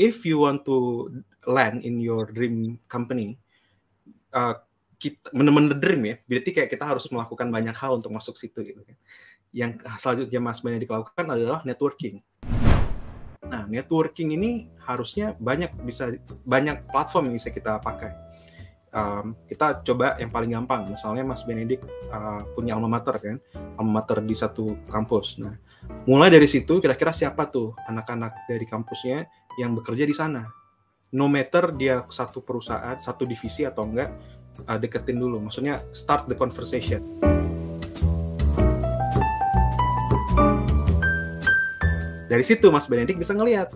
if you want to land in your dream company, kita bener-bener dream ya, berarti kayak kita harus melakukan banyak hal untuk masuk situ gitu kan. Yang selanjutnya Mas Benedict lakukan adalah networking. Nah, networking ini harusnya banyak platform yang bisa kita pakai. Kita coba yang paling gampang, misalnya Mas Benedict punya alma mater kan, alma mater di satu kampus. Nah, mulai dari situ kira-kira siapa tuh anak-anak dari kampusnya yang bekerja di sana. No matter dia satu perusahaan, satu divisi atau enggak, deketin dulu. Maksudnya start the conversation. Dari situ Mas Benedict bisa ngelihat,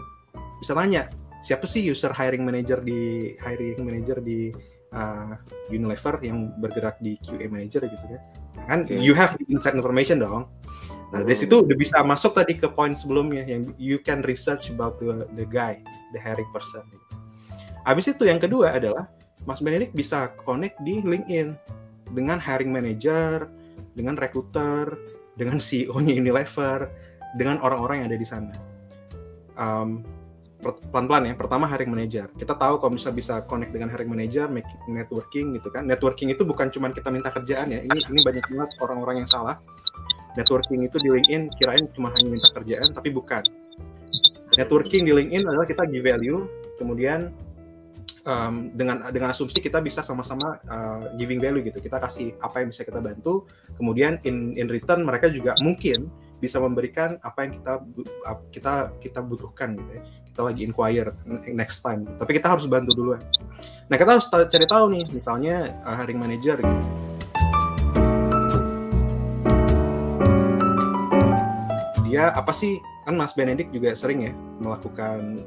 bisa nanya, siapa sih user hiring manager di Unilever yang bergerak di QA manager gitu kan. Kan you have the inside information dong. Nah, dari situ udah bisa masuk tadi ke poin sebelumnya yang you can research about the guy, the hiring person. Habis itu yang kedua adalah Mas Benedict bisa connect di LinkedIn dengan hiring manager, dengan recruiter, dengan CEO-nya Unilever, dengan orang-orang yang ada di sana. Pelan-pelan ya. Pertama hiring manager. Kita tahu kalau misalnya bisa connect dengan hiring manager, make networking gitu kan. Networking itu bukan cuma kita minta kerjaan ya. Ini banyak banget orang-orang yang salah. Networking itu di LinkedIn kirain cuma hanya minta kerjaan, tapi bukan. Networking di LinkedIn adalah kita give value, kemudian dengan asumsi kita bisa sama-sama giving value gitu. Kita kasih apa yang bisa kita bantu, kemudian in return mereka juga mungkin bisa memberikan apa yang kita butuhkan gitu ya. Kita lagi inquire next time, tapi kita harus bantu duluan. Nah, kita harus cari tahu nih, misalnya hiring manager gitu. Dia apa sih, kan Mas Benedict juga sering ya melakukan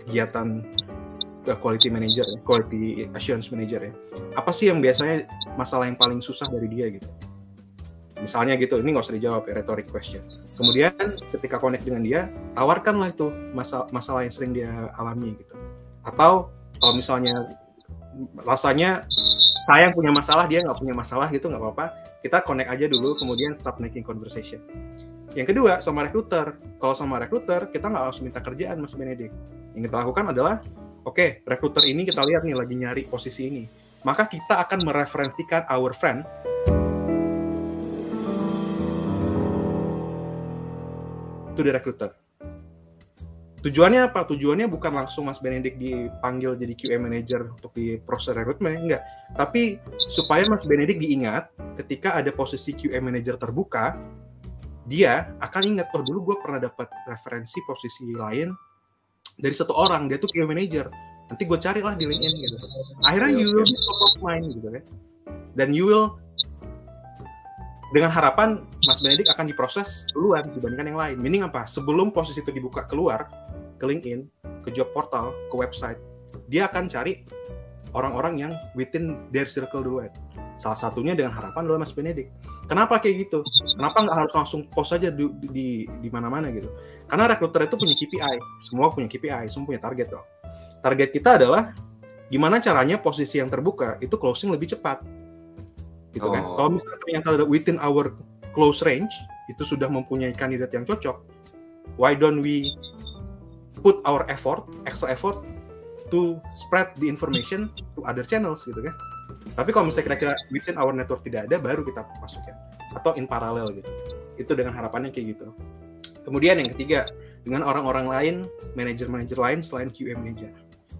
kegiatan quality manager, quality assurance manager ya. Apa sih yang biasanya masalah yang paling susah dari dia gitu? Misalnya gitu, ini nggak usah dijawab ya, rhetoric question. Kemudian ketika connect dengan dia, tawarkanlah itu masalah yang sering dia alami gitu. Atau kalau misalnya rasanya saya yang punya masalah, dia nggak punya masalah gitu, nggak apa-apa. Kita connect aja dulu, kemudian start making conversation. Yang kedua, sama recruiter. Kalau sama recruiter, kita nggak langsung minta kerjaan, Mas Benedict. Yang kita lakukan adalah, oke, recruiter ini kita lihat nih lagi nyari posisi ini. Maka kita akan mereferensikan our friend to the recruiter. Tujuannya apa? Tujuannya bukan langsung Mas Benedict dipanggil jadi QA manager untuk di proses rekrutmen, enggak. Tapi supaya Mas Benedict diingat ketika ada posisi QA manager terbuka, dia akan ingat, oh dulu gue pernah dapat referensi posisi lain dari satu orang, dia tuh QA manager. Nanti gue carilah di LinkedIn gitu. Akhirnya you will be top of mind gitu kan. Dan you will, dengan harapan Mas Benedict akan diproses duluan dibandingkan yang lain. Meaning apa? Sebelum posisi itu dibuka keluar ke LinkedIn, ke job portal, ke website, dia akan cari orang-orang yang within their circle duluan. Salah satunya dengan harapan adalah Mas Benedict. Kenapa kayak gitu? Kenapa nggak harus langsung post aja di mana-mana gitu? Karena recruiter itu punya KPI, semua punya KPI, semua punya target dong. Target kita adalah gimana caranya posisi yang terbuka itu closing lebih cepat, gitu kan? Kalau misalnya ternyata ada within our close range, itu sudah mempunyai kandidat yang cocok, why don't we put our extra effort to spread the information to other channels gitu kan? Tapi kalau misalnya kira-kira within our network tidak ada, baru kita masukin. Atau in parallel gitu. Itu dengan harapannya kayak gitu. Kemudian yang ketiga, dengan orang-orang lain, manajer-manajer lain selain QA manager.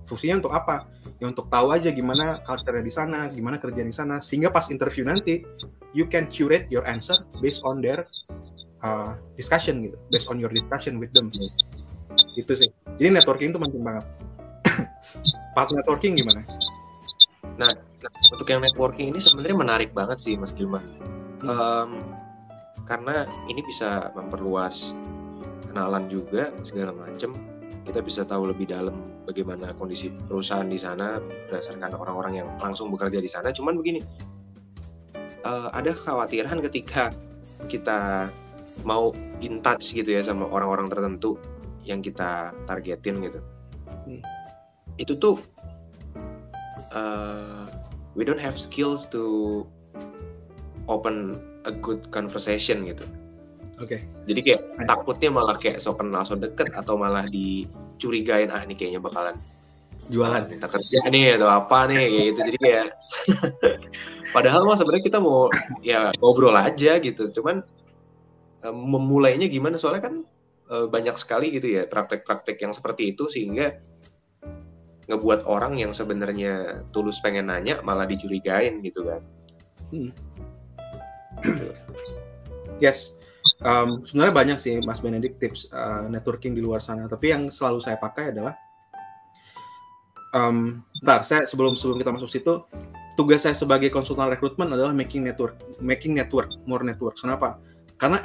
Fungsinya untuk apa? Ya untuk tahu aja gimana culture-nya di sana, gimana kerjaan di sana, sehingga pas interview nanti, you can curate your answer based on their discussion gitu. Based on your discussion with them. Itu sih. Jadi networking itu penting banget. Part networking gimana? Nah, untuk yang networking ini sebenarnya menarik banget sih, Mas Gilman. Karena ini bisa memperluas kenalan juga segala macam. Kita bisa tahu lebih dalam bagaimana kondisi perusahaan di sana berdasarkan orang-orang yang langsung bekerja di sana. Cuman begini, ada kekhawatiran ketika kita mau in touch gitu ya sama orang-orang tertentu yang kita targetin gitu. Itu tuh we don't have skills to open a good conversation gitu. Oke. Jadi kayak takutnya malah kayak so kenal so deket atau malah curigain nih kayaknya bakalan jualan minta kerja nih atau apa nih kayak gitu. Jadi kayak padahal mah sebenarnya kita mau ya ngobrol aja gitu. Cuman memulainya gimana, soalnya kan banyak sekali gitu ya praktek-praktek yang seperti itu sehingga ngebuat orang yang sebenarnya tulus pengen nanya malah dicurigain gitu kan. Yes. Sebenarnya banyak sih Mas Benedict tips networking di luar sana, tapi yang selalu saya pakai adalah saya sebelum kita masuk situ, tugas saya sebagai konsultan rekrutmen adalah making network more network. Kenapa? Karena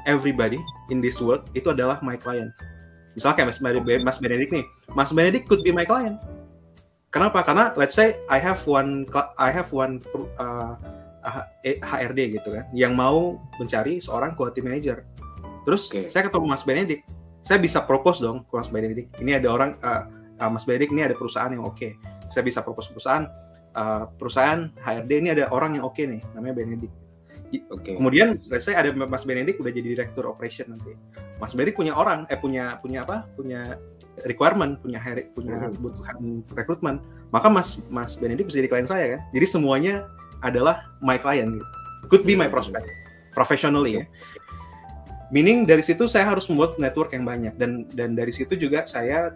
everybody in this world itu adalah my client. Misalnya kayak Mas Benedict nih, Mas Benedict could be my client. Kenapa? Karena let's say I have one HRD gitu kan, yang mau mencari seorang quality manager. Terus saya ketemu Mas Benedict, saya bisa propose dong ke Mas Benedict. Ini ada orang, Mas Benedict ini ada perusahaan yang oke. Saya bisa propose perusahaan HRD ini ada orang yang oke nih, namanya Benedict. Kemudian let's say ada Mas Benedict udah jadi direktur operation nanti. Mas Benedict punya requirement, punya kebutuhan rekrutmen. Maka Mas Benedict bisa jadi klien saya kan. Jadi semuanya adalah my client gitu. Could be my prospect professionally ya. Meaning dari situ saya harus membuat network yang banyak, dan dari situ juga saya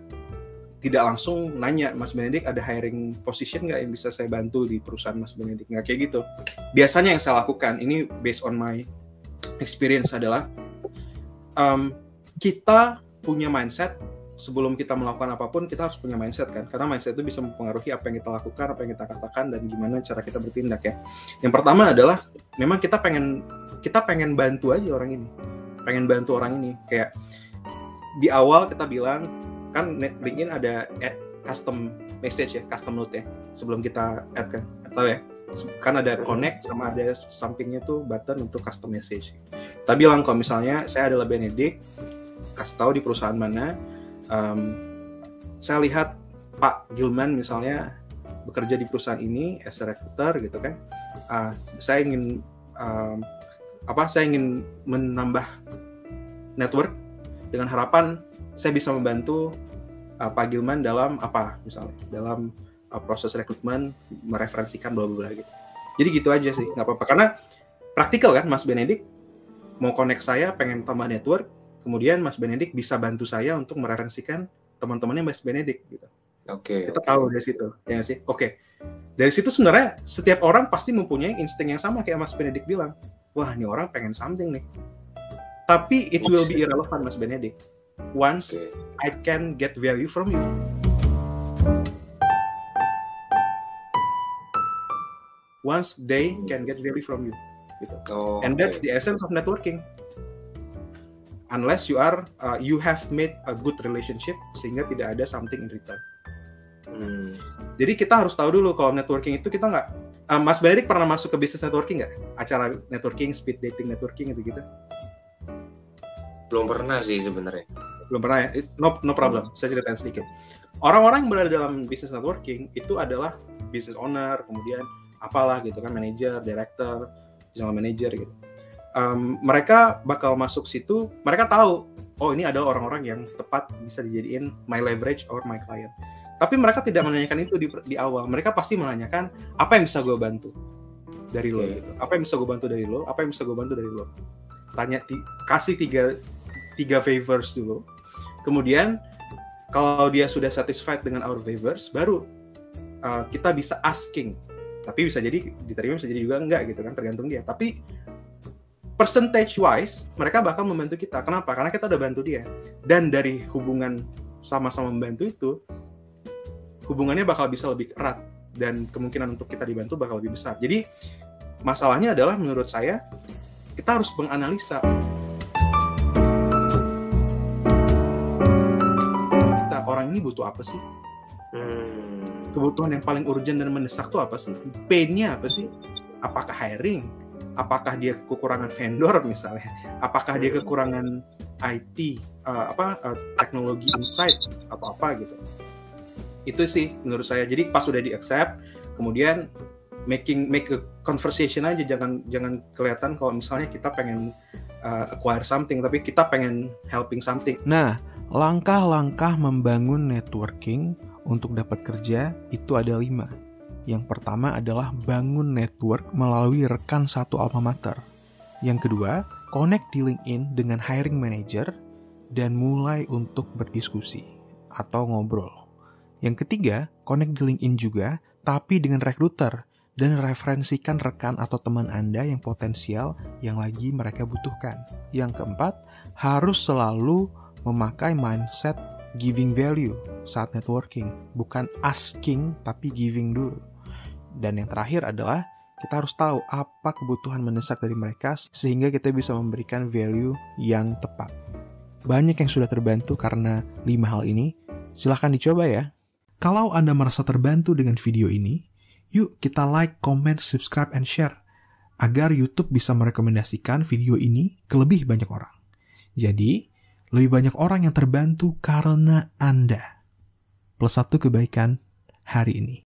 tidak langsung nanya Mas Benedict ada hiring position nggak yang bisa saya bantu di perusahaan Mas Benedict, nggak kayak gitu. Biasanya yang saya lakukan ini based on my experience adalah kita punya mindset. Sebelum kita melakukan apapun, kita harus punya mindset kan, karena mindset itu bisa mempengaruhi apa yang kita lakukan, apa yang kita katakan, dan gimana cara kita bertindak ya. Yang pertama adalah memang kita pengen bantu aja orang ini, kayak di awal kita bilang kan LinkedIn ada add custom message ya, custom note ya, sebelum kita add kan, atau ya kan ada connect sama ada sampingnya tuh button untuk custom message. Kita bilang kalau misalnya saya adalah Benedict, kasih tahu di perusahaan mana. Saya lihat Pak Gilman misalnya bekerja di perusahaan ini as a recruiter gitu kan. Saya ingin menambah network dengan harapan saya bisa membantu Pak Gilman dalam dalam proses rekrutmen, mereferensikan bla bla gitu. Jadi gitu aja sih, nggak apa-apa, karena praktikal kan. Mas Benedict mau connect saya, pengen tambah network. Kemudian Mas Benedict bisa bantu saya untuk mereferensikan teman-temannya Mas Benedict gitu. Kita tahu dari situ, ya sih. Dari situ sebenarnya setiap orang pasti mempunyai insting yang sama kayak Mas Benedict bilang. Wah, ini orang pengen something nih. Tapi it will be irrelevant Mas Benedict once I can get value from you. Once they can get value from you gitu. And that's the essence of networking. Unless you have made a good relationship sehingga tidak ada something in return. Jadi kita harus tahu dulu kalau networking itu kita nggak. Mas Benedict pernah masuk ke business networking nggak? Acara networking, speed dating networking gitu? Belum pernah sih sebenarnya. Belum pernah ya? No problem. Saya ceritain sedikit. Orang-orang yang berada dalam business networking itu adalah business owner, kemudian apalah gitu kan, manager, director, general manager gitu. Mereka bakal masuk situ, mereka tahu, oh ini adalah orang-orang yang tepat bisa dijadiin my leverage or my client. Tapi mereka tidak menanyakan itu di awal. Mereka pasti menanyakan, apa yang bisa gue bantu dari lo gitu. Apa yang bisa gue bantu dari lo? Apa yang bisa gue bantu dari lo? Kasih tiga favors dulu. Kemudian kalau dia sudah satisfied dengan our favors, baru kita bisa asking. Tapi bisa jadi diterima, bisa jadi juga enggak gitu kan, tergantung dia. Tapi percentage wise mereka bakal membantu kita. Kenapa? Karena kita udah bantu dia. Dan dari hubungan sama-sama membantu itu, hubungannya bakal bisa lebih erat dan kemungkinan untuk kita dibantu bakal lebih besar. Jadi masalahnya adalah menurut saya kita harus menganalisa orang ini butuh apa sih? Kebutuhan yang paling urgent dan mendesak tuh apa sih? Pain-nya apa sih? Apakah hiring? Apakah dia kekurangan vendor misalnya? Apakah dia kekurangan IT, teknologi insight atau apa gitu? Itu sih menurut saya. Jadi pas udah di-accept, kemudian make a conversation aja, jangan kelihatan kalau misalnya kita pengen acquire something, tapi kita pengen helping something. Nah, Langkah-langkah membangun networking untuk dapat kerja itu ada 5. Yang pertama adalah bangun network melalui rekan satu alma mater. Yang kedua, connect di LinkedIn dengan hiring manager dan mulai untuk berdiskusi atau ngobrol. Yang ketiga, connect di LinkedIn juga, tapi dengan recruiter dan referensikan rekan atau teman Anda yang potensial yang lagi mereka butuhkan. Yang keempat, harus selalu memakai mindset giving value saat networking, bukan asking tapi giving dulu. Dan yang terakhir adalah kita harus tahu apa kebutuhan mendesak dari mereka sehingga kita bisa memberikan value yang tepat. Banyak yang sudah terbantu karena 5 hal ini. Silahkan dicoba ya. Kalau Anda merasa terbantu dengan video ini, yuk kita like, comment, subscribe, and share agar YouTube bisa merekomendasikan video ini ke lebih banyak orang. Jadi, lebih banyak orang yang terbantu karena Anda. +1 kebaikan hari ini.